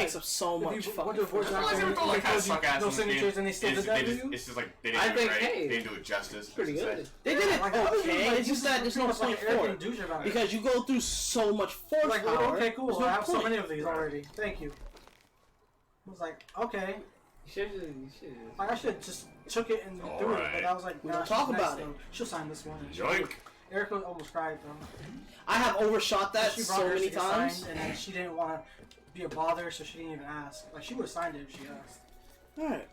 takes up so much fucking. What the voice actor? Like kind of suck ass. No signatures, and they still did that to you. It's just like they didn't do it right. They didn't do it justice. Pretty good. They did it okay. It's just that there's no point for it because you go through so much force like, power. okay, cool. I have so many of these already. Thank you. I was like, okay. You should. Like I should just took it and threw it, but I was like, we don't talk about it. She'll sign this one. Yoink. Erica almost cried though. I have overshot that she so many times, signed, and then she didn't want to be a bother, so she didn't even ask. Like she would have signed it if she asked. Alright.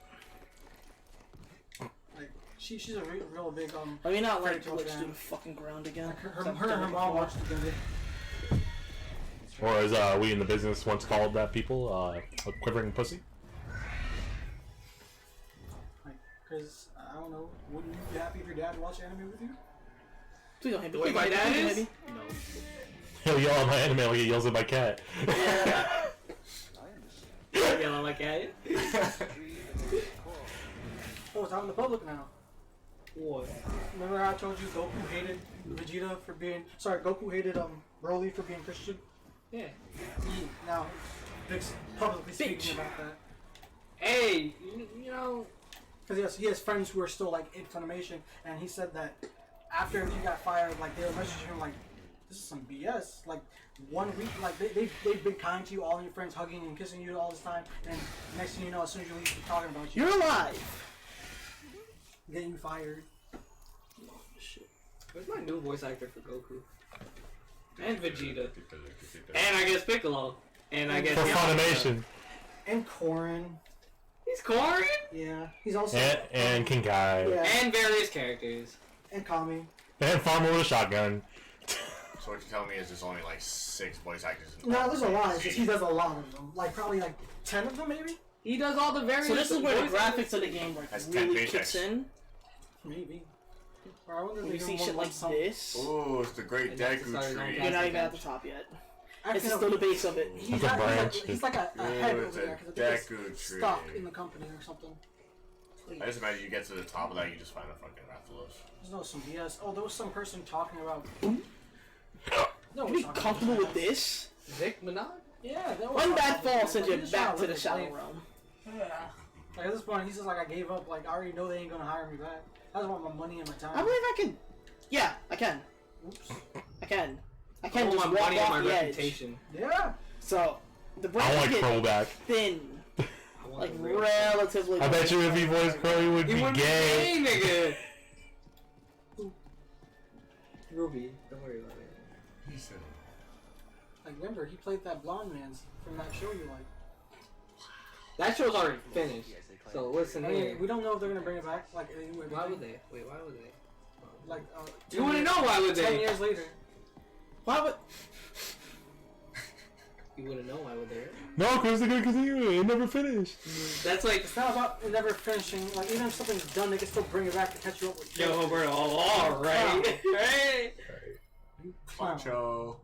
Like she's a real big I mean, not like let's do the fucking ground again. Like her and her mom watched together. Or as we in the business once called that people, a quivering pussy. Because, I don't know, wouldn't you be happy if your dad watched anime with you? Please don't hit me. Wait, my dad is? No. He'll yell at my anime like he yells at my cat. Yell at my cat? Oh, it's out in the public now. What? Remember how I told you Goku hated Vegeta for being... Sorry, Goku hated Broly for being Christian? Yeah. Now, Vic's publicly speaking about that. Hey, you know... Because he has friends who are still like in Funimation, and he said that after he got fired, like they were messaging him like, "This is some BS." Like 1 week, like they've been kind to you, all your friends hugging and kissing you all this time, and next thing you know, as soon as you leave, they're talking about you. You're alive. Getting you fired. Oh, shit. Where's my new voice actor for Goku? And Vegeta. And I guess Piccolo. And I guess for Funimation. And Korin. He's Korin? Yeah, he's also and King Kai. Yeah. And various characters. And Kami. And Farmer with a shotgun. So what you're telling me is there's only like 6 voice actors in No, there's a lot. It's just he does a lot of them. Like probably like 10 of them, maybe. He does all the various. So this is where the graphics of the game like really kicks in. Maybe. When you see shit like this. Ooh, it's the Great Deku Tree. You're not even at the top yet. It's still the base of it. He's like a head over there because it's stuck in the company or something. I just imagine you get to the top of that, you just find a fucking Rathalos. There's no some BS. Oh, there was some person talking about. No, are you comfortable with this? Vic Minaj? Yeah, that was. One bad fall sends you back to the Shadow Realm. Yeah. Like at this point, he's just like, I gave up. Like I already know they ain't gonna hire me back. I just want my money and my time. I believe I can. Yeah, I can. Oops. I can just my walk money off and the my edge. reputation. Yeah. So the I brain like get Crow back. thin, like relatively. I bet you if he voiced Crow, he would be gay. Nigga. Ruby, don't worry about it. He said. Like remember, he played that blonde man from that show you like. That show's already finished. So listen I mean, here. we don't know if they're gonna bring it back. Like anyway. Why would they? Wait, why would they? Like. You want to know why would they? 10 years later. Why would? You wouldn't know why would they? No, because they're gonna continue. It never finished. That's like it's not about it never finishing. Like even if something's done, they can still bring it back to catch you up with. Yo, bro. All right, right. Macho.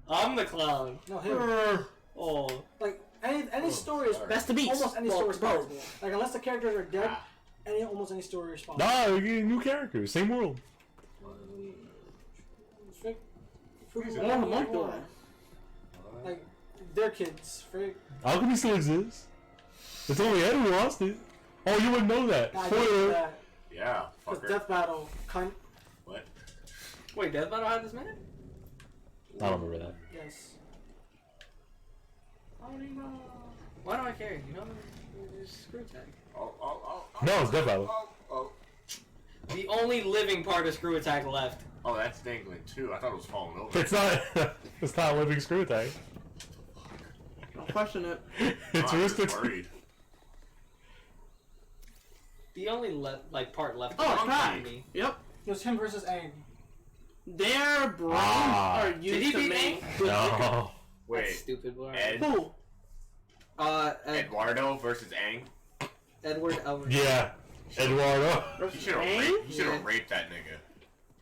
I'm the clown. No him. Oh, like any story is That's the beast. almost any story is possible. Like unless the characters are dead, almost any story is possible. Nah, you get new characters, same world. Like their kids, freak. Alchemy still exists. It's only Ed who lost it. Oh, you wouldn't know that. I know that. Yeah, Because fucker. Death Battle, cunt. What? wait, Death Battle had this man? I don't remember that. Yes. I don't even know. Why do I care? You know, there's Screw Attack. Oh. No, it's Death Battle. Oh. The only living part of Screw Attack left. Oh, that's dangling too. I thought it was falling over. It's not. It's not living Screw Attack. Don't question it. It's I'm just Rooster. worried. The only part left. Oh, it's of back. me. Yep. It was him versus Aang. Their brains are Did used he to beat make. Aang? Good liquor. No. Wait. That's stupid. Boy. Ed? Who? Eduardo versus Aang. Edward Elwood. Yeah. Eduardo. You should have Aang? raped. You should have raped that nigga.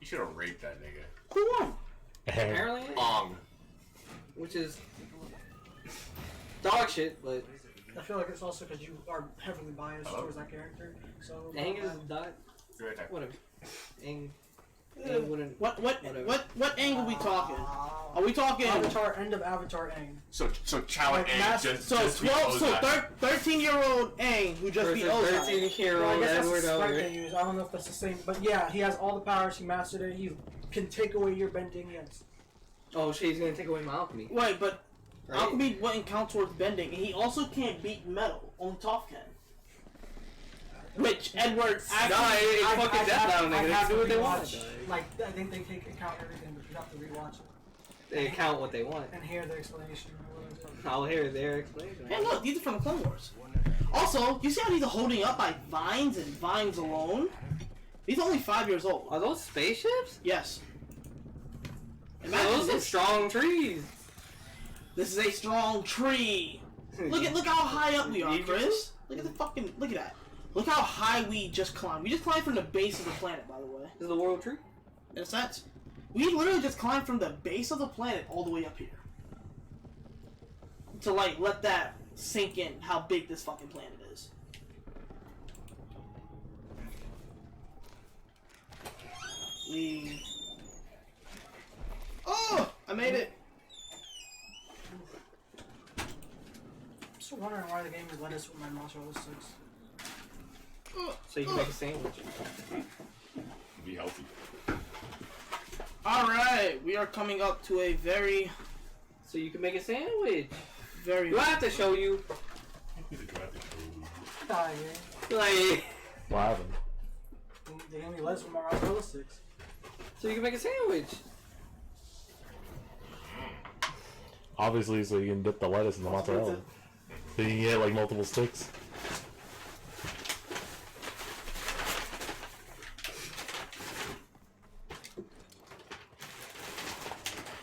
You should have raped that nigga. Who won? Apparently, Ong. which is dog shit, but I feel like it's also because you are heavily biased towards that character. So Aang is dog. Good attack. Whatever. Aang. What angle we talking? Are we talking Avatar, end of Avatar Aang? So Chow and Aang just 13-year-old Aang who just beat Ozai. 13-year-old Edward Elric. I don't know if that's the same, but yeah, he has all the powers. He mastered it. He can take away your bending. Yes. Oh shit, he's gonna take away my alchemy. Right, but alchemy wouldn't count towards bending, and he also can't beat metal. Only Toph can. Which Edward actually... it's fucking Death Battle, nigga. They can do what they want. Like, I think they take account everything, but you have to rewatch it. They count what they want. And hear their explanation. I'll hear their explanation. Hey, look, these are from the Clone Wars. Also, you see how these are holding up by vines and vines alone? These are only 5 years old. Are those spaceships? Yes. Imagine those are strong trees. This is a strong tree. Look how high up we are, Chris. Look at that. Look how high we just climbed. We just climbed from the base of the planet, by the way. This is the world tree? In a sense. We literally just climbed from the base of the planet all the way up here. To, like, let that sink in how big this fucking planet is. Oh! I made it! I'm still wondering why the game is lettuce with my mozzarella sticks. So you can make a sandwich. Be healthy. Alright, we are coming up to a very... So you can make a sandwich. Very... Do I have to show you? Ah, yeah. Like... What happened? They gave me lettuce with my mozzarella sticks. So you can make a sandwich. Obviously, so you can dip the lettuce in the mozzarella. So you can get like multiple sticks.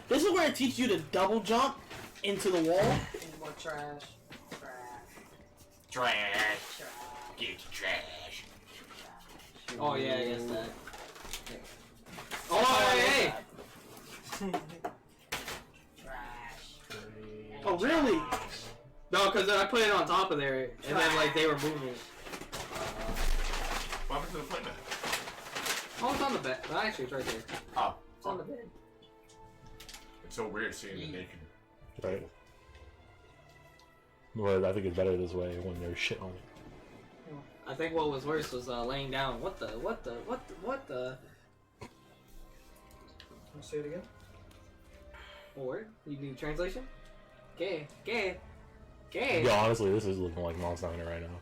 This is where it teaches you to double jump into the wall. More trash. Trash. Get your trash. Oh yeah, I guess that. Oh hey! Oh really? No, because I put it on top of there, and then like they were moving. What happened to the plate man? Oh, it's on the bed. No, actually, it's right there. Oh. It's on the bed. It's so weird seeing the naked. Right. Well, I think it's better this way when there's shit on it. I think what was worse was laying down. What the? Wanna say it again? What word? You need translation? Gay. Yo, honestly, this is looking like Monster Hunter right now.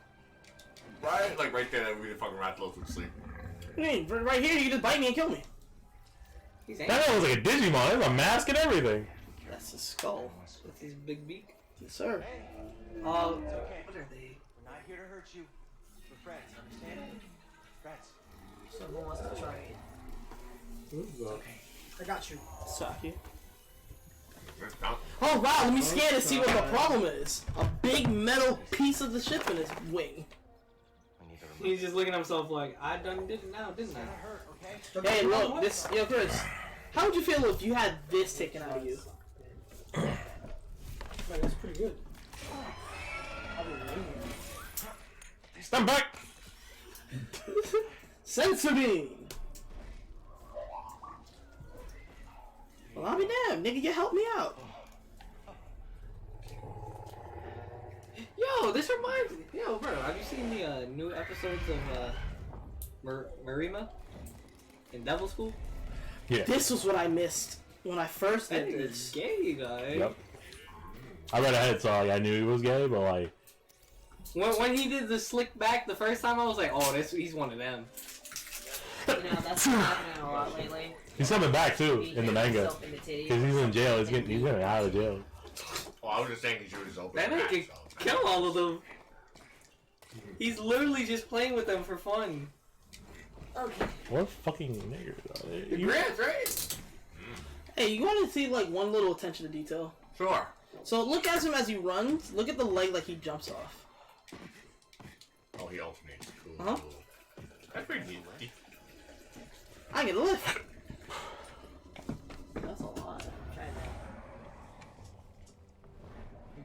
Right? Like right there, that we did fucking Rathalos would sleep. What do you mean? Right here, you just bite me and kill me. He's That guy was like a Digimon. There's a mask and everything. That's his skull. with his big beak. Yes, sir. What are they? We're not here to hurt you. We're friends, understand? Friends. Someone wants to try it. Okay. I got you. Saki. No. Oh wow, let me scan to see what the problem is. A big metal piece of the ship in his wing. We need to He's just looking at himself like, I done did it now, didn't I? It's gonna hurt, okay? Hey, look, this, yo, Chris, how would you feel if you had this taken out of you? Like, that's pretty good. Stand back! Sensory! Well, I'll be damned, nigga, you helped me out. Yo, this reminds me. Yo, bro, have you seen the new episodes of Marima in Devil School? Yeah. This was what I missed when I first That did is this. gay, guys. Yep. I read ahead, so like, I knew he was gay, but like... When he did the slick back the first time, I was like, oh, he's one of them. You know, that's been happening a lot lately. He's coming back, too, He in the hit manga. himself in the titty. Because he's in jail. He's getting out of jail. Well, I was just saying because you were just open. That nigga can kill all of them. He's literally just playing with them for fun. Okay. What fucking niggers are they? The Grants, right? Hey, you want to see, like, one little attention to detail? Sure. So look at him as he runs. Look at the leg like he jumps off. Oh, he alternates. Cool. Uh-huh. Cool. That's pretty neat. I get a lift. That's a lot.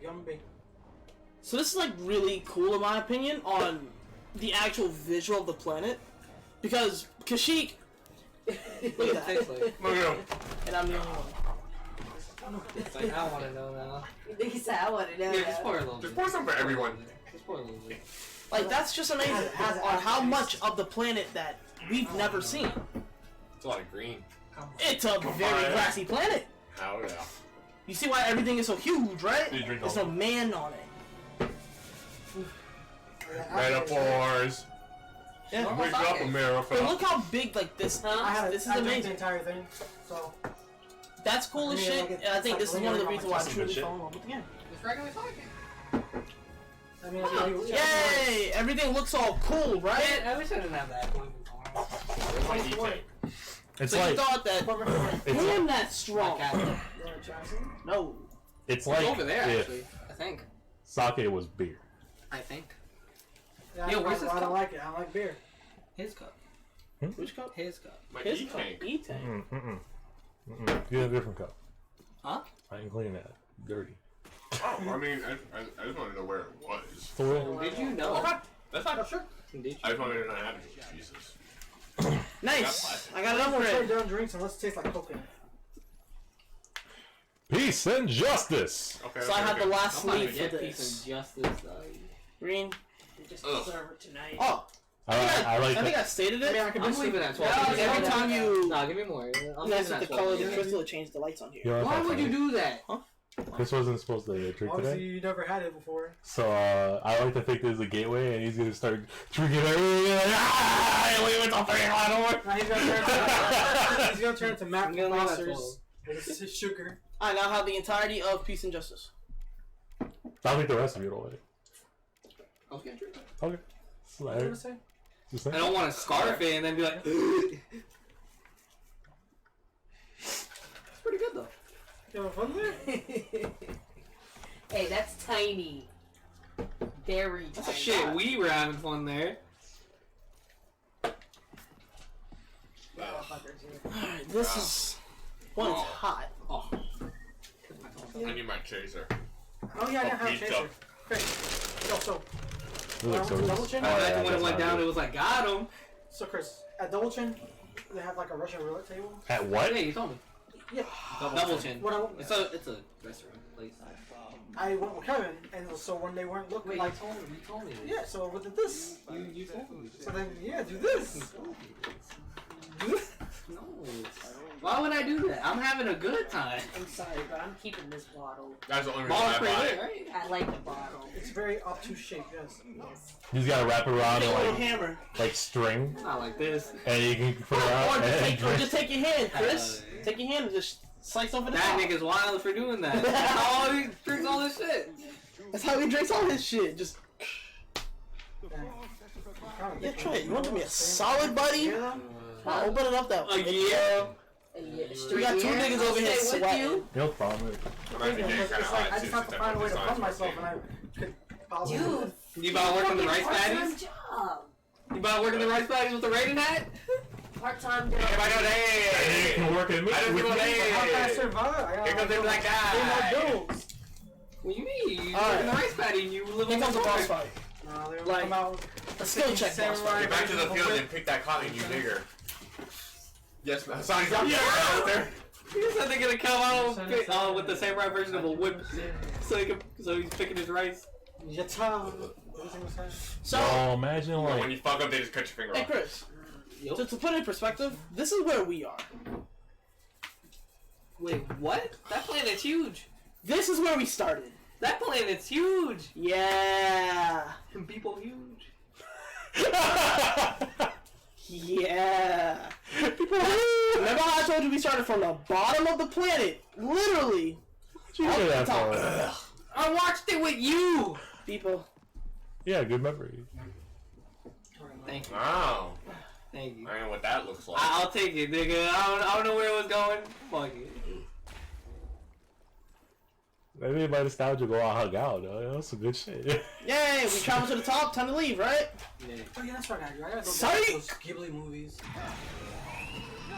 Gumby. So this is like really cool in my opinion on the actual visual of the planet, because Kashyyyk Look at Tastes that. like. Look at him. And I'm the only one. It's like, I want to know now. He said, I want to know. Yeah, just pour a little Just bit. pour some for everyone. Just pour a little bit. Like, that's just amazing on how much of the planet that we've never seen. It's a lot of green. It's a very grassy planet. Hell yeah. You see why everything is so huge, right? You drink There's all no man on it. Metaphors. Yeah. Wake up, But America. look how big, like, this. This is I drank the amazing. entire thing, so That's cool as I mean, shit, like, and I think this is one of the reasons why I Some truly good shit. fell in love with the game. It's regular talking. I mean, Oh, yay! Everything looks all cool, right? I wish I didn't have that point before. Where's my D-tank? It's So you like thought that, it's damn, like, that's strong. No. it's It's like over there, if actually. I think. sake was beer. I think. Yeah, Yo, I, where's I, this I don't cup? like it. I don't like beer. His cup. Which cup? His cup. My His D-tank. cup. E-tank. Get a different cup. Huh? I ain't clean that. Dirty. Oh, I mean, I just wanted to know where it was. For real? Did you know? Okay, that's fine. Sure. Did you? I just wanted to know how to do Jesus. Nice. I got an Let's upgrade. down drinks and let's taste like coconut. Peace and justice. Okay. So I had the last I'm not sleeve gonna for get peace this. and justice, though. Green. You just Ugh. deserve it tonight. Oh, I like I think that. I stated it. I can I'm just leaving at 12. Yeah, every time you Nah, give me more. I'm mess leaving with at the 12. color of the Yeah. crystal, it changed the lights on here. You know, Why would you do that? This wasn't supposed to drink Obviously, today. you never had it before. So I like to think this is a gateway, and he's gonna start drinking everything. Like, ah, leave it up there, I don't want. Now he's gonna turn into Mac I'm gonna leave at Monsters. This is sugar. I now have the entirety of Peace and Justice. I'll take the rest of it away. Okay, drink it. Okay. So, What did I say? just I don't want to scarf it and then be like. It's pretty good, though. You having fun there? Hey, that's tiny. Very tiny. Shit, we were having fun there. Alright, this is one's hot. Oh. I need my chaser. Oh yeah, I didn't have a Pizza. chaser. Okay. Yo, so It looks so Double chin? Oh, yeah, Imagine when it that's went not down, good. it was like, got him. Chris, at Double Chin, they have like a Russian roulette table. At what? Hey, you told me. Yeah. Double chin. When I, It's a restaurant place. I went with Kevin, and so when they weren't looking Wait, like, you told me. yeah, so we did this. You told me. So then, yeah, do this. No. Why would I do that? I'm having a good time. I'm sorry, but I'm keeping this bottle. That's the only reason Ball I pretty bought lit, it. right? I like the bottle. It's very obtuse shape, yes. You just gotta wrap it around Take a little in hammer. like string, Not like this. and you can put it Or out just, and take, or drink. just take your hand, Chris. Take your hand and just slice over the That top. nigga's wild for doing that. That's how he drinks all this shit. That's how he drinks all his shit. Just Kinda yeah, different. try it. You want to be a solid buddy? Yeah. I'll open it up that way. Yeah. We got two niggas over here Stay with sweating. you. No problem. I'm actually getting It's kind of like, hot I too. just have to find a way to fund myself, and I could possibly. Dude, You about working the rice part-time patties? job. You about working the rice patties with the rating hat? Part-time job. Everybody know, And you hey! can work at me. I don't with give a me. How can I hey! survive? I gotta Here comes the black pay my guy. bills. What do you mean? You All working the right. rice patty and you live Here in comes the boss the fight. No, they Like, come out. A skill check boss fight. Get back to the field and pick that cotton, you nigger. Yes, man. Sonny's out there. You said they're gonna come out with the samurai version of a whip, so he's picking his rice. Yata. Everything was fine. So, Oh, imagine When like you fuck up, they just cut your finger hey off. Chris, Yup. to put it in perspective, this is where we are. Wait, what? That planet's huge. This is where we started. That planet's huge. Yeah. And people huge. Yeah. Remember how I told you we started from the bottom of the planet? Literally. you Up say the that top. for? I watched it with you. People. Yeah, good memory. Thank you. Wow. Thank you. I don't know what that looks like. I'll take it, nigga. I don't know where it was going. Fuck it. Maybe by nostalgia go out hug out. Though. That's some good shit. Yay, we traveled to the top. Time to leave, right? Yeah. Oh yeah, that's what I gotta do. I gotta go Sorry? back to those Ghibli movies. You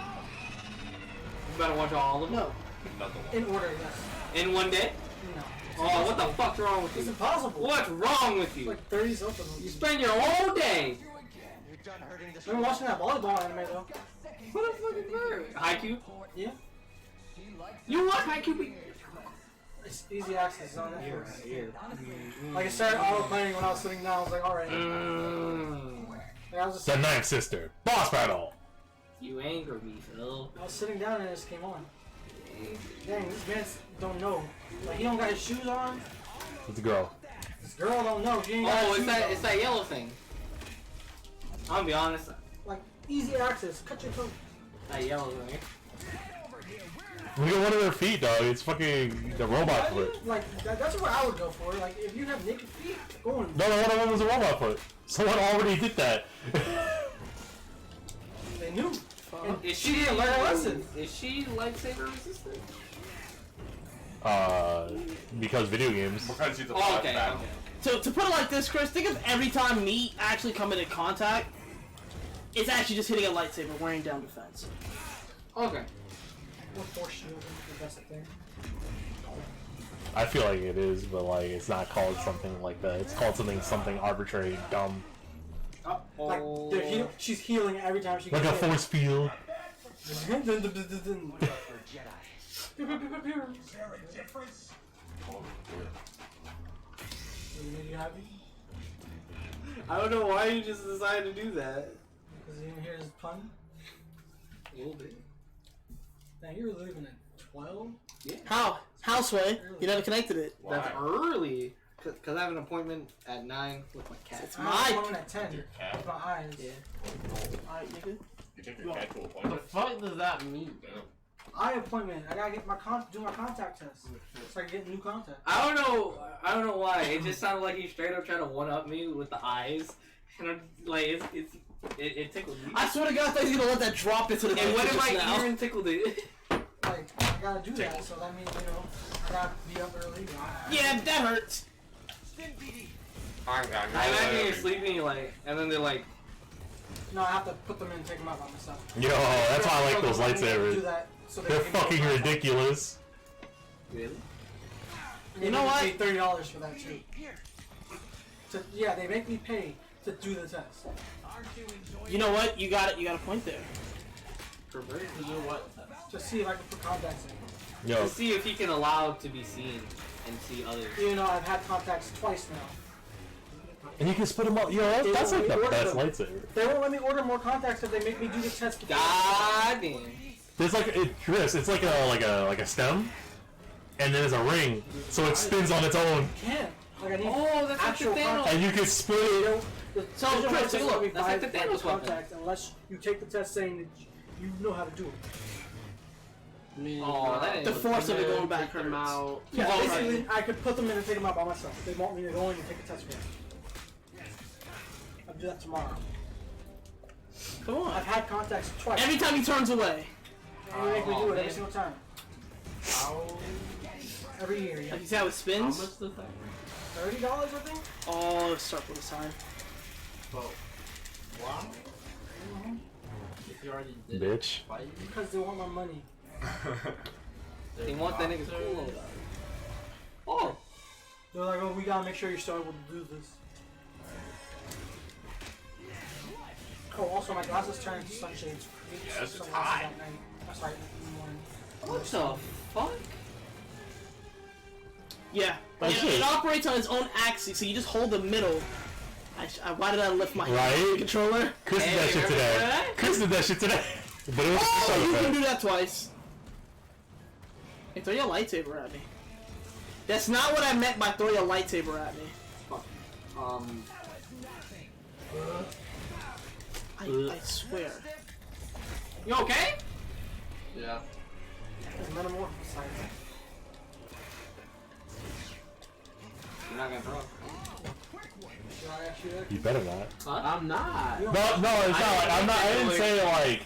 better watch all of them. No. Nothing. In order, yes. In one day? No. Oh, what the fuck's wrong with It's you? impossible. What's wrong with It's you? like 30 something You movies. spend your whole day done hurting this. I've been watching that volleyball anime though. What a fucking nerd. Haikyuu? Yeah. You watch Haikyuu? It's easy access on Netflix. Yeah. Like I started auto playing when I was sitting down. I was like, alright. Like, I was just The Ninth Sister. Boss battle. You anger me, Phil. I was sitting down and it just came on. Dang, these men don't know. Like he don't got his shoes on. Let's go. This girl don't know. She ain't got Oh, her shoes on. it's that yellow thing. I'm gonna be honest. Like easy access. Cut your throat. That yellow thing. Look at one of their feet, dog. It's fucking the robot foot. Like that's what I would go for. Like if you have naked feet, go on. No, one of them was a robot foot. Someone already did that. They knew. And Is she didn't learn a lesson. Is she lightsaber resistant? Because video games. Because she's a Oh, okay. battle. Okay. So to put it like this, Chris, think of every time meat actually come into contact, it's actually just hitting a lightsaber, wearing down defense. Okay. Or force shield is the best thing. I feel like it is, but like it's not called something like that. It's called something arbitrary, dumb. Like she's healing every time she Like gets a force field. You happy? I don't know why you just decided to do that. Because you didn't hear his pun? A little bit. Now you were leaving at 12? How, Sway? You never connected it. Why? That's early. Cause I have an appointment at 9 with my cat. It's I'm my going at 10. Your cat? With my eyes. Yeah. Alright, nigga. You take your cat to What the appointment? fuck does that mean? Eye appointment. I gotta get my do my contact test. So I can get new contact. I don't know why. It just sounded like he straight up tried to one up me with the eyes, and I'm like, it tickled me. I swear to God, I thought he was gonna let that drop into the And what mic if just my now. ear tickled it? Like, I gotta do that, so that means, I gotta be up early. Yeah, that hurts. I imagine you're sleeping, like, and then they're like, No, I have to put them in and take them out by myself. Yo, that's why I like those Do lightsabers. that so They're can get fucking my- ridiculous. really? And You they know make what? me pay $30 for that too. Yeah, they make me pay to do the test. You know what? You got it. You got a point there. For birds to do what? To see if I can put contacts in. Yo, To see if he can allow to be seen and see others. I've had contacts twice now. and you can split them up. Yo, that's like the best lightsaber. They won't let me order more contacts if they make me do the test. God damn. There's like Chris, it's like a stem, and then there's a ring, so it spins on its own, Can't. Like I need Oh, that's like actual the Thanos. contact. and you can split it. So, Vision Chris, doesn't take a let look. me That's buy like the Thanos weapon. contact unless you take the test saying that you know how to do it. Oh, that is The force of it going back them hurts. out. Yeah, Oh, basically, right. I could put them in and take them out by myself. They want me to go in and take a test for them. I'll do that tomorrow. Come on. I've had contacts twice. Every time he turns away. And you make me do it every man. single time. Every year, yeah. Like you see how it spins? the thing? $30, I think? Oh, circle the sign. Bitch. Because they want my money. They want that nigga's cool. Oh! They're like, oh, we gotta make sure you're still able to do this. Oh, also my glasses turn into sunshades. Yes, it's Sunglasses hot. at night. I'm sorry, in the morning. What the fuck? Yeah. That's It it. operates on its own axis, so you just hold the middle. Why did I lift my Right? controller? Chris did that Hey, shit remember today. that? Chris did that shit today. But it was Oh, you can so do that twice. Hey, throw your lightsaber at me. That's not what I meant by throw your lightsaber at me. I swear. You okay? Yeah. There's metamorphosis side. You're not gonna throw. Should I ask you that? You better not. I'm not. No, it's not like I didn't say like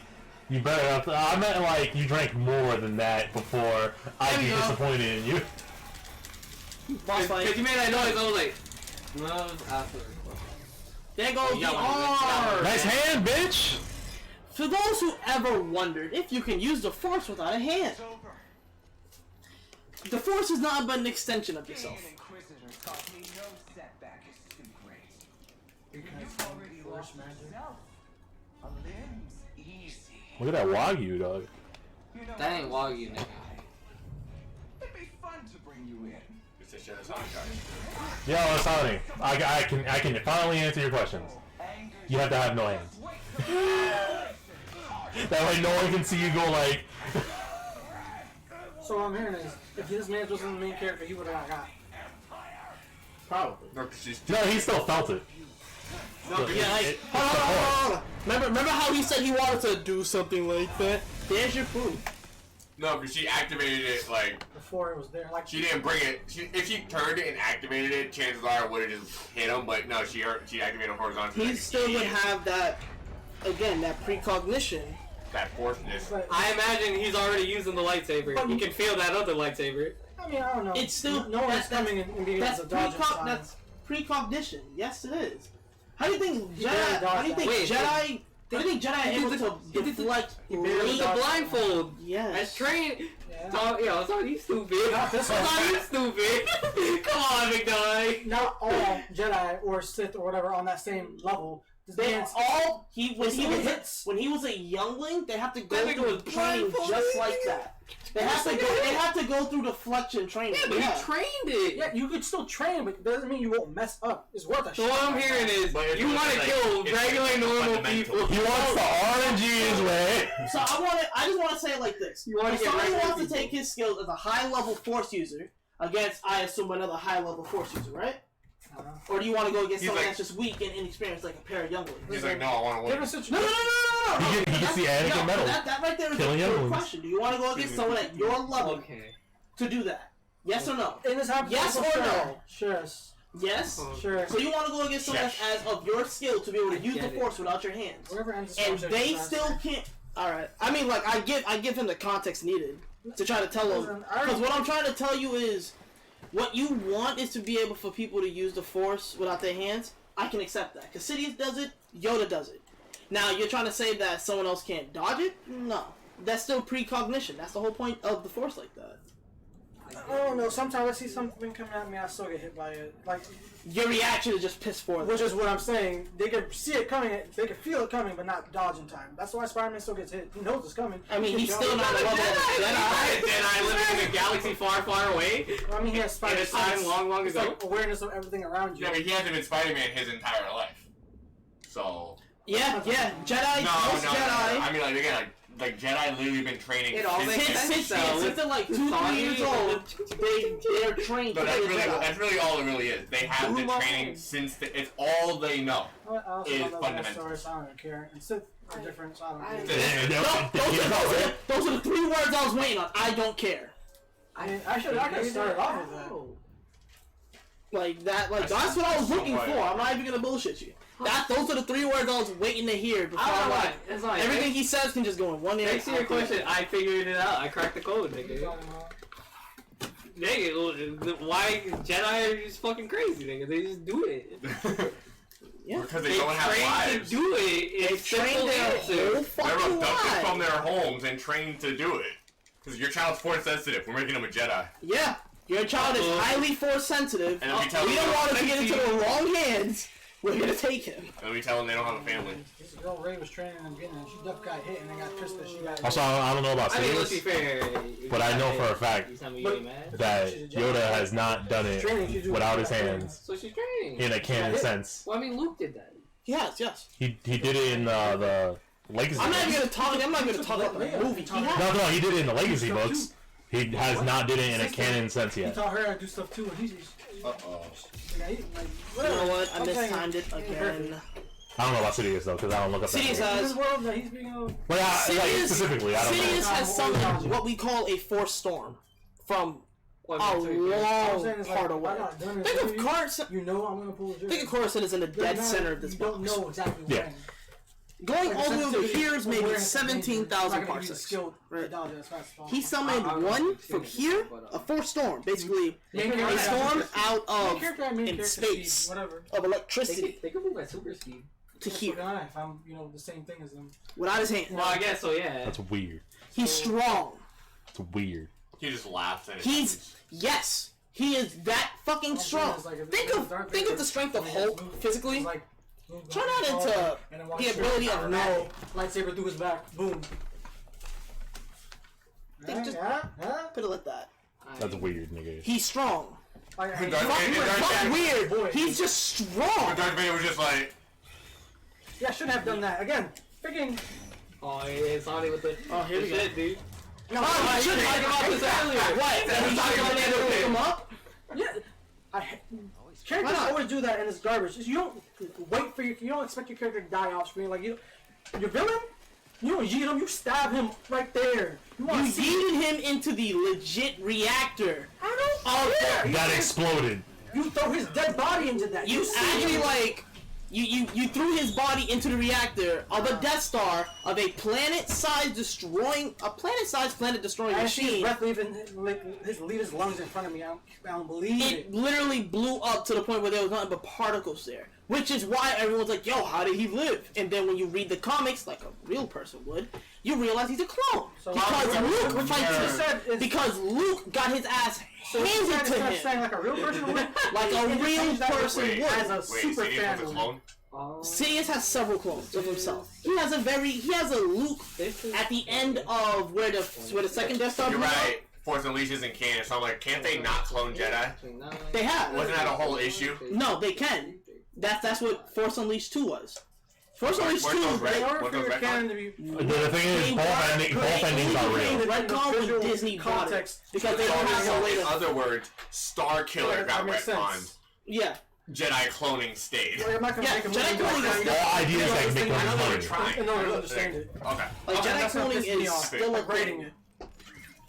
you better not. I meant like you drank more than that before I'd be There we go. disappointed in you. Boss fight. Because you made that noise, I was like, no, it was after. There goes the Yeah, man. R. Nice hand, bitch. For those who ever wondered if you can use the Force without a hand, the Force is not but an extension of yourself. Inquisitor taught me no setback is too great. Because force magic. Look at that Wagyu, dog. That ain't Wagyu, nigga. It'd be fun to bring you in. It's a Jedi Sonic guy. Yo, Sonic, I can finally answer your questions. You have to have no hands. That way no one can see you go like... So what I'm hearing is, if this man wasn't the main character, he would have got. Probably. No, 'cause she's No, he still felt it. No, yeah, like, hold on. Remember how he said he wanted to do something like that? There's your proof. No, because she activated it like Before it was there, like she didn't bring it. If she turned it and activated it, chances are it would have just hit him. But no, she activated it horizontally. He still would have that, again, that precognition. That forceness. But, I imagine he's already using the lightsaber. He can feel that other lightsaber. I mean, I don't know. It's still no one's coming and being able to dodge him. that's precognition. Yes, it is. How do you think He barely Jedi? How do you dodged think that. Jedi? How do you think Jedi are able to deflect? he barely It was a dodged blindfold. Yes. As trained. Yeah. Oh, yo, it's not you stupid. Not this It's one. not you stupid. Come on, big guy. Not all Jedi or Sith or whatever on that same level. This They man's all when he was a youngling, they have to go That nigga through was training blindfolded. just like that. They have to go through deflection training. Yeah, but he trained it. Yeah, you could still train, but it doesn't mean you won't mess up. It's worth a So shot. what I'm hearing is, But it's you want to like- kill it's regular like normal fundamental. people. He wants the RNG his way. So I just want to say it like this. You wanna If get somebody regular wants to people. take his skills as a high-level Force user against, I assume, another high-level Force user, right? Or do you want to go against He's someone like- that's just weak and inexperienced, like a pair of younglings? He's like, no, I want to Different win. situation. No. He gets the Anakin medal. That right there is Killing a good younglings. question. Do you want to go against someone at your level Okay. to do that? Yes or no? In this Yes or no? Sure. Yes. Sure. So you want to go against someone that's as of your skill to be able to use the get it. Force without your hands, Whatever ends this and conversation, they guys. still can't. All right. I mean, like I give him the context needed to try to tell him. Listen, I- Because what I'm trying to tell you is, what you want is to be able for people to use the Force without their hands. I can accept that. Because Sidious does it, Yoda does it. Now, you're trying to say that someone else can't dodge it? No. That's still precognition. That's the whole point of the Force like that. I don't know. Sometimes I see something coming at me, I still get hit by it. Like, Your reaction is just piss poor. which is what I'm saying. They can see it coming. They can feel it coming, but not dodge in time. That's why Spider-Man still gets hit. He knows it's coming. I mean, He he's can still dodge not it. a level of Jedi. Jedi living in a galaxy far, far away. I mean, he has Spider In a time long, long It's ago. like awareness of everything around you. Yeah, but he hasn't been Spider-Man his entire life. So Yeah, Jedi, no. Jedi. I mean, like again, like Jedi literally been training. It all since- makes sense. Since they're like 2-3 years old, they're trained No, to that's be a really, Jedi. that's really all it really is. They have the training since it's all they know. I also Is don't know that fundamental. story, so I don't care. And Sith are different, so I don't I- care. Those are the 3 words I was waiting on. I don't care. I mean, I could have started off with that. Like that. Like that's what I was looking for. I'm not even gonna bullshit you. Those are the 3 words I was waiting to hear before I don't I'm know like, why. It's like everything he says can just go in one ear. Next to your question, I figured it out. I cracked the code, nigga. Nigga, why Jedi are just fucking crazy, nigga? They just do it. Yeah. Because they They don't have trained lives. to do it. It's trained simple their answer. whole They're fucking abducted from life. their homes and trained to do it. Because your child's force sensitive. We're making him a Jedi. Yeah. Your child is highly force sensitive. And then we tell We them don't want him to get Safety. into the wrong hands. We're gonna take him. and we tell them they don't have a family. This girl Ray was training in the beginning, and she definitely got hit, and then got pissed that she got. Also, I don't know about I mean, let's be Sidious, fair. but I know for a fact You tell me you ain't mad. that Yoda has not done it without his hands So she's trained. in a canon sense. Well, I mean, Luke did that. Yes. He did it in the Legacy I'm not books. even gonna talk. I'm not even gonna talk about the movie. He has. No, he did it in the Legacy books. He has not did it in a canon sense He yet. taught her how to do stuff too, and he's Uh-oh. You know what? I mistimed it again. I don't know about Sidious though, because I don't look up that. Sidious movie. has- In this world that he's being a Well, yeah, like, Sidious- specifically, I don't Sidious know. has summoned what we call a force storm from a long part away. Think of Coruscant. You know I'm gonna pull a Think of Coruscant as in the dead center of this You don't box. know exactly Yeah. when. Going all the way over here is maybe Awareness 17,000 is amazing. parsecs. You're not Right. gonna give you the skill to dodge it as fast as possible. He summoned one from here, a force storm, basically Main a character storm has- out main of character, main in character space speed, whatever. of electricity They could move at super speed. to That's here what I- If I'm, the same thing as them. without his hand. Well, I guess so, yeah. That's weird. He's strong. It's weird. He just laughs and Yes, he is that fucking strong. Think of the strength of Hulk physically. Like, Turn that into And then walk the straight ability power of back. no. Lightsaber through his back. Boom. Think just- Yeah. Put it like that. That's weird, nigga. He's strong. Like, Darth Fuck Vader- weird. Darth Fuck Vader- weird. Boy. He's just strong. Darth Vader was just like, yeah, I shouldn't have done that. Again, freaking. Oh, it's already with the. Oh, here we go. shit, dude. No, Oh, I you should hate talk that. about I this hate that. earlier. What? That he's talking about to pick him up? Yeah. Characters not? always do that, and it's garbage. You don't wait for you don't expect your character to die off screen. Like your villain, you don't yeet him, you stab him right there. You You want to see? yeeted him into the legit reactor. I don't care. That exploded. You throw his dead body into that. You see actually him. like you threw his body into the reactor of a Death Star of a planet-sized destroying I see his machine. breath leaving, leave his lungs in front of me. I don't believe it. It literally blew up to the point where there was nothing but particles there. Which is why everyone's like, yo, how did he live? And then when you read the comics, like a real person would, you realize he's a clone. So Because how- Luke what you fights just said him. is- Because Luke got his ass So handed instead to of him. saying like a real person would, Like a you real change that person word would. as a wait, super Sidious fan was a would. clone? Sidious has several clones of himself. He has a Luke at the end of where the second Death Star You're blew up. right. Force Unleashed isn't canon, so I'm like, can't they not clone Jedi? They have. Wasn't that a whole issue? No, they can. That's what Force Unleashed 2 was. Force Unleashed 2, Weren't those In right? order What for those your retcon? canon to be The thing is, both endings are real. The retcon visual when Disney bought it. context. Because they don't have a way In to... other words, Star Killer Yeah, got that makes retconned. sense. Yeah. Jedi cloning stayed. Like, I'm not gonna Yeah, make a Jedi movie cloning about is that. All ideas that make I know them they were money. trying. In order to understand it. Okay. Like, Okay, Jedi that's not cloning pissing me is off. still a Like rating thing. it.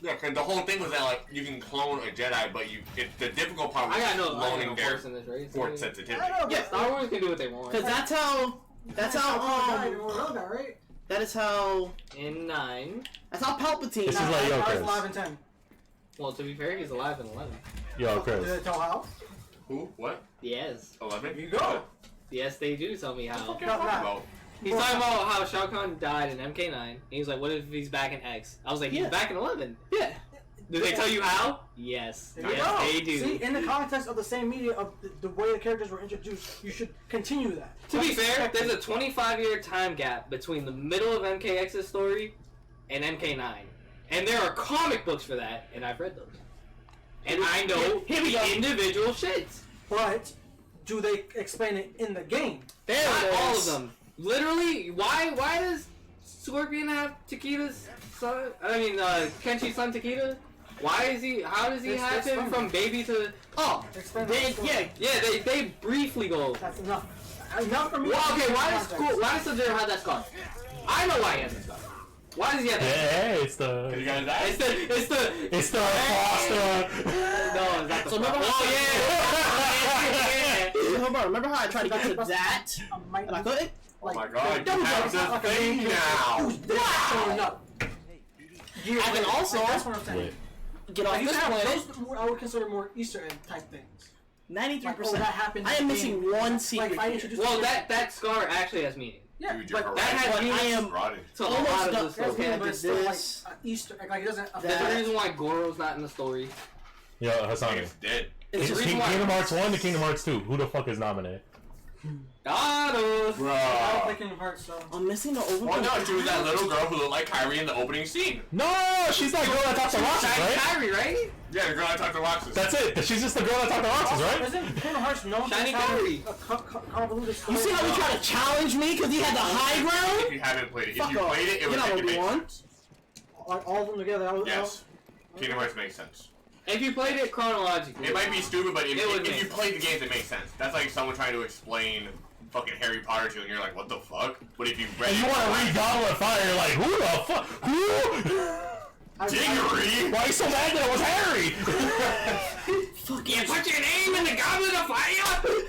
Yeah, because the whole thing was that like you can clone a Jedi, but the difficult part was I got no cloning their force in this race. force sensitivity. I don't know. Yeah. Star Wars can do what they want. Because that's how right? that is how In 9, that's how Palpatine This is like, yo, I was Chris. alive in 10. well, to be fair, he's alive in 11. Yo, Did Chris. they tell how? Who? What? Yes. 11? Here you go. Yes, they do tell me how. Not that. Well, He's talking about how Shao Kahn died in MK9. And he's like, what if he's back in X? I was like, he's Yeah. back in 11. Yeah. Did they tell you how? Yes. There you Yes, go. they do. See, in the context of the same media of the way the characters were introduced, you should continue that. To be fair, there's a 25-year time gap between the middle of MKX's story and MK9. And there are comic books for that, and I've read those. And I know Here we the go. individual shits. But do they explain it in the game? There Not it is. all of them. Literally, why does Scorpion have Takeda's son? I mean, Kenshi's son Takeda? How does he It's- have it's him fun. from baby to... Oh, Explain they, that. yeah. Yeah, they briefly go... That's enough. Enough for me. Well, okay, why Context. does Sub-Zero have that scar? I know why he has that scar. Why does he have that scar? Hey, it's you the guys asked? it's the foster. No, it's not the So remember scar. how- Oh, yeah! Hold on, remember how I tried to get to that? I might And I be- couldn't? Oh my like, god, double you have jump, the like a thing main now! Who's dead showing up. Years I can later. also- Like, that's what I'm saying. Wait. Get off Like, you this have planet. those, I would consider more Easter egg type things. 93%. Like, oh, that happened. I am in the missing game. one Like, secret if I here. introduce Well, you- that scar actually has meaning. yeah, Dude, you're but that has But I am Rotted. To a almost lot of done. the story. that's meaning, but it's still like This, Easter egg. Like it doesn't. There's that- a reason why Goro's not in the story. Yo, Hassani. It's dead. it's It's just reason why- Kingdom Hearts 1 to Kingdom Hearts 2. Who the fuck is nominated? Dados! I don't Bro. play Kingdom Hearts, so. I'm missing the over. Well, no, she was that little girl who looked like Kyrie in the opening scene. No, she's that girl that talks to Roxas, Shiny right? Kyrie, right? Yeah, the girl I talked to Roxas. That's it. She's just the girl that talks to Roxas, right? Isn't Kingdom Hearts known Shiny for telling Kyrie. a convoluted story? You see how he tried to challenge me because he had the high If ground? you haven't played it. Fuck If you off. played it, it would Get out, make it make Obi-Wan. sense. Like all of them together. Yes. Kingdom Hearts makes sense. If you played it chronologically. It might be stupid, but It would if make you played the games, it makes sense. That's like someone trying to explain fucking Harry Potter to you, and you're like, what the fuck? But if you read And it, you want to read Goblet of Fire, you're like, who the fuck? Who? Diggory! Why are you so mad that it was Harry? Fuck You put your name in the goblet of fire!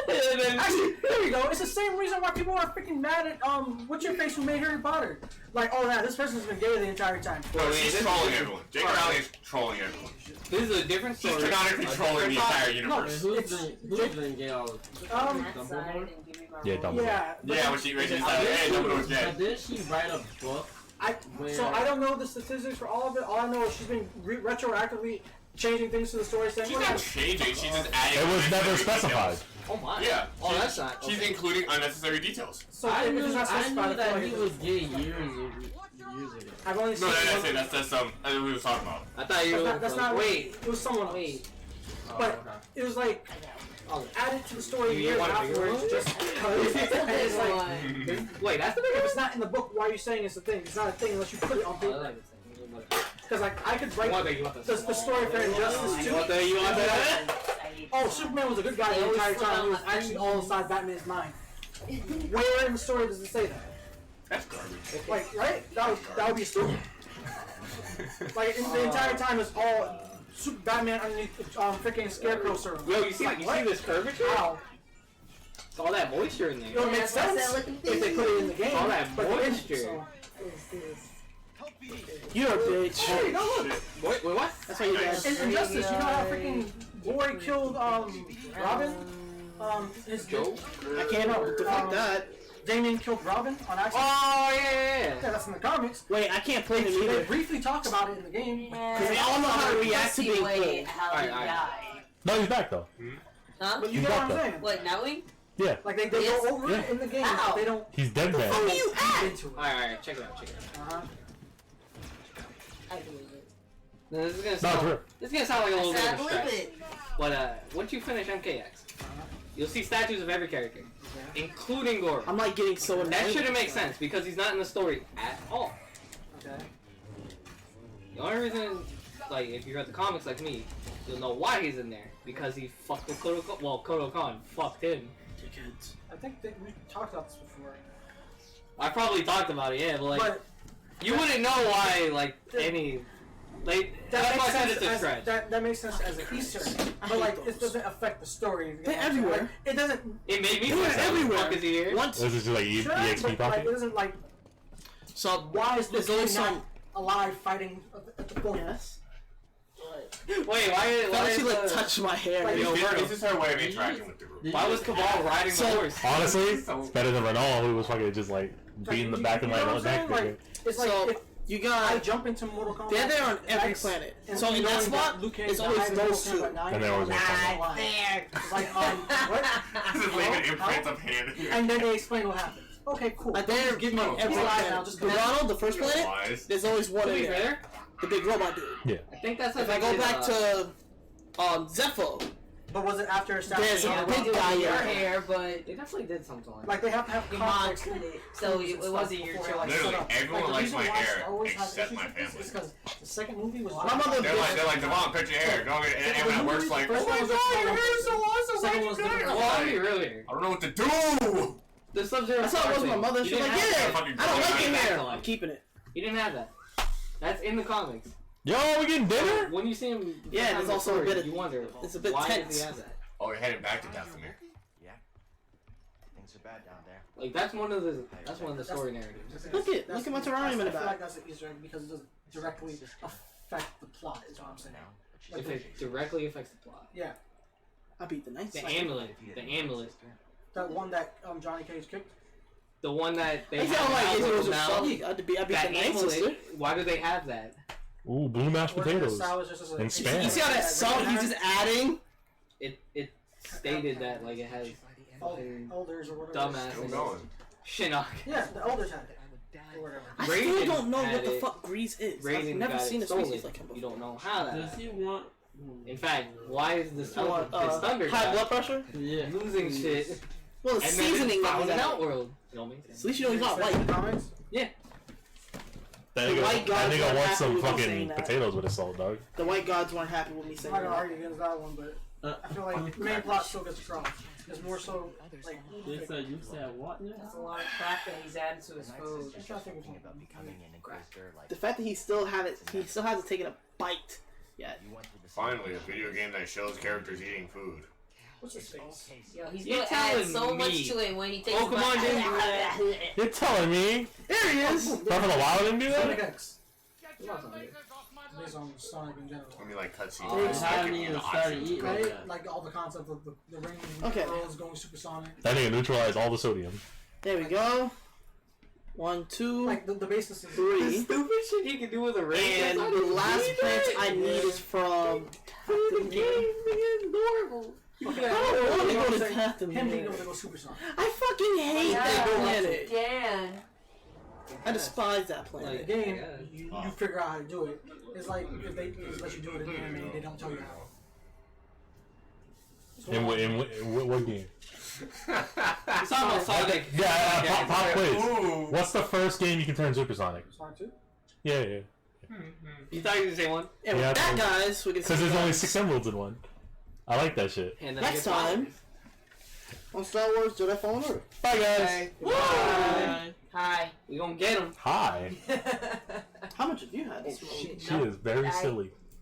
And then- Actually, there you go. It's the same reason why people are freaking mad at what's your face who made Harry Potter. Like, oh yeah, this person's been gay the entire time. No, Wait, she's this trolling is- everyone. J.K. Rowling is trolling everyone. This is a different She's story. canonically trolling the entire universe. It's, Who's been gay all um, That side and give me my Yeah, roll. Dumbledore. yeah. but Yeah, when she said, hey, Dumbledore's gay. So did she write a book? So I don't know the statistics for all of it. All I know is she's been retroactively changing things to the story. Saying, She's well, not changing, she's just adding. It was never unnecessary specified. details. Oh my. Yeah. Oh, that's not. She's Okay. including unnecessary details. So I if knew, it's not I specified, knew that feel he like was gay years ago. I've only No, seen that's one- it. That's we was talking about. I thought you were. That's not. Wait. It was someone else. Wait. But it was like added to the story You years want a bigger afterwards, one? just because. It's like, Wait, that's the if bigger it's not in the book, why are you saying it's a thing? It's not a thing unless you put it on paper. Because like I could write the story for Injustice too. You want that? Oh, Superman was a good guy the entire time. It was actually all inside Batman's mind. Where in the story does it say that? That's garbage. Like, right? That would be stupid. Like the entire time it's all Super Batman underneath freaking Scarecrow serum. Yo, you see, Like, you what? see this curvature? How? It's all that moisture in there. It would make sense if they put it in the game. All that but they didn't, moisture. so. You're a bitch. Hey, no, look. Wait, what? That's why you guys. In Injustice, you know how freaking Glory killed Robin? His Joe? I can't deflect that. Damien killed Robin on accident. Oh yeah. Yeah, that's in the comics. Wait, I can't play them They either. briefly talk about it in the game. Because they all know how to react to being Wait, killed. how he Alright. died. No, he's back though. Huh? But you He's get what back I'm though. saying? What, knowing? Yeah, Like they Yes. go over it in the game, How? but they don't he's dead man. You act. into it. Alright, check it out, check it out. Uh-huh. I believe it. Now, this is gonna No, sound. true. This is gonna sound like a I little bit said of I a believe stretch. it. But once you finish MKX, you'll see statues of every character, including Goro. I'm like getting so annoyed. That shouldn't make sense because he's not in the story at all. Okay. The only reason, like, if you read the comics like me, you'll know why he's in there. Because he fucked with Kodo Khan. Well, Kodo Khan fucked him. Dickheads. I think that we talked about this before. I probably talked about it, yeah, but like, But you wouldn't know why, like, any. Like, that's why I said it's a stretch. that makes sense as an Easter egg. I But hate like, those. it doesn't affect the story. They're everywhere. Like, it doesn't. It made me They're think, everywhere. fuck is he here? Once. This is just like Sure, EXP but like, popping. it isn't like. So Why is there's this always kid not some. alive fighting at the point? Yes. Wait, why Why is she like the- touch my hair? Like, Yo, This is her way of interacting with the group. Why was Cabal riding the So- horse? Honestly, it's better than Renault, who was fucking just like beating the back of my You know what I'm neck. saying? Like, it's like So if you I got. jump into Mortal Kombat. They're there on every X, planet. and So in that knowing spot, Liu Kang it's always died in those Mortal two. Kombat 9, And there was it's no not fair. It's like, what? This is leaving imprints of hand. And then they explain what happened. Okay, cool. Like they're Give me on every slide planet. now, just The come out. Ronald, the first planet, Wise. there's always one To in be there. fair, The big robot dude. I think that's If I go back to Zepho, But was it after There's establishing? a Yeah, big we guy did your here. hair, but they definitely did something like Like they have to have your mom conflicts. did it, so it wasn't your before, choice. like, Literally, set up. everyone the likes reason my why hair Star Wars has except issues my with this family. is because the second movie was. My mother They're like, Devon, cut your hair. Don't get, and everyone works like, oh my god, your hair is so awesome. Second Why'd was you cut it? different. Well, I'm I like, mean, really. I don't know what to do. The Sub-Zero. that's how it was with my mother. She was like, yeah, I don't like your hair. Like- I'm keeping it. He didn't have that. That's in the comics. Yo, we getting dinner? When you see him, Yeah, there's also a bit of- You wonder. it's a bit why tense. does he have that? Oh, you're heading back to Dathomir. Yeah. Things are bad down there. Like that's one of the story narratives. Look at my terrarium in the I feel like back. that's an Easter egg because it doesn't directly affect the plot. Is what I'm saying. Like If it directly affects the plot. yeah, I beat the Knights. The amulet. The amulet. that one that Johnny Cage kicked. The one that they I feel have like it was now. I beat the That Knights, sister. amulet. Why do they have that? Ooh, blue mashed Or is it potatoes. salad just as a- And spam. You see how that salt he's just adding? It stated that like it has fucking Elders or whatever. dumbass Still and going. Shinnok. Yeah, the elders had it. Or whatever. I still Raiden don't know had what the it. fuck Grease is. Raiden I've never got seen it a species stolen. like him before. You don't know how that Does happened. he want? In fact, why is this I want, Thunder high guy blood pressure? Yeah. losing shit Well, the and seasoning then that found was an out. Outworld? You know what I mean? At least you know he's not white. Comics? That The white nigga, that guys nigga weren't wants happy some with me fucking saying that. potatoes with his salt, dog. The white gods weren't happy with me I'm saying not gonna that. argue against that one, but I feel like the main plot still gets across. It's more so like. They said you said what now? That's a lot of crap that he's added to his food. I'm trying to think of something. about becoming an inquisitor like The fact that he still hasn't taken a bite yet. you went through the Finally, a video game that shows characters eating food. What's his face? Yo, he's You're gonna add telling so me much to it when he takes Pokemon didn't do that? You're telling me? There he is. Breath of the Wild didn't do Sonic that? X. Based on Sonic in general. I mean, like cutscenes. Oh, just I haven't like, even the started options. eating. Right? Yeah. Like all the concept of the ring Okay. girls going supersonic. That nigga neutralized all the sodium. There we go. 1, 2, Like the basis is 3. Stupid shit he can do with a ring. And the last plant I need is from the game is adorable. You I don't want to go to say Death him being Planet. able to go supersonic. I fucking hate that planet. Dan. I despise that planet. The game, Yeah. you figure out how to do it. It's like if they just let you do it in the anime, they don't tell you how. In what game? It's almost Sonic. Yeah, pop quiz. Ooh. What's the first game you can turn supersonic? Sonic 2? Yeah, yeah. You thought you were gonna say one? And Yeah, with that, guys, we can Because see there's only guys 6 emeralds in one. I like that shit. And then next I get time on Star Wars Jedi Fallen Order. Bye, guys. Hi. Hi. We gonna get him. Hi. How much have you had this morning? She is very silly.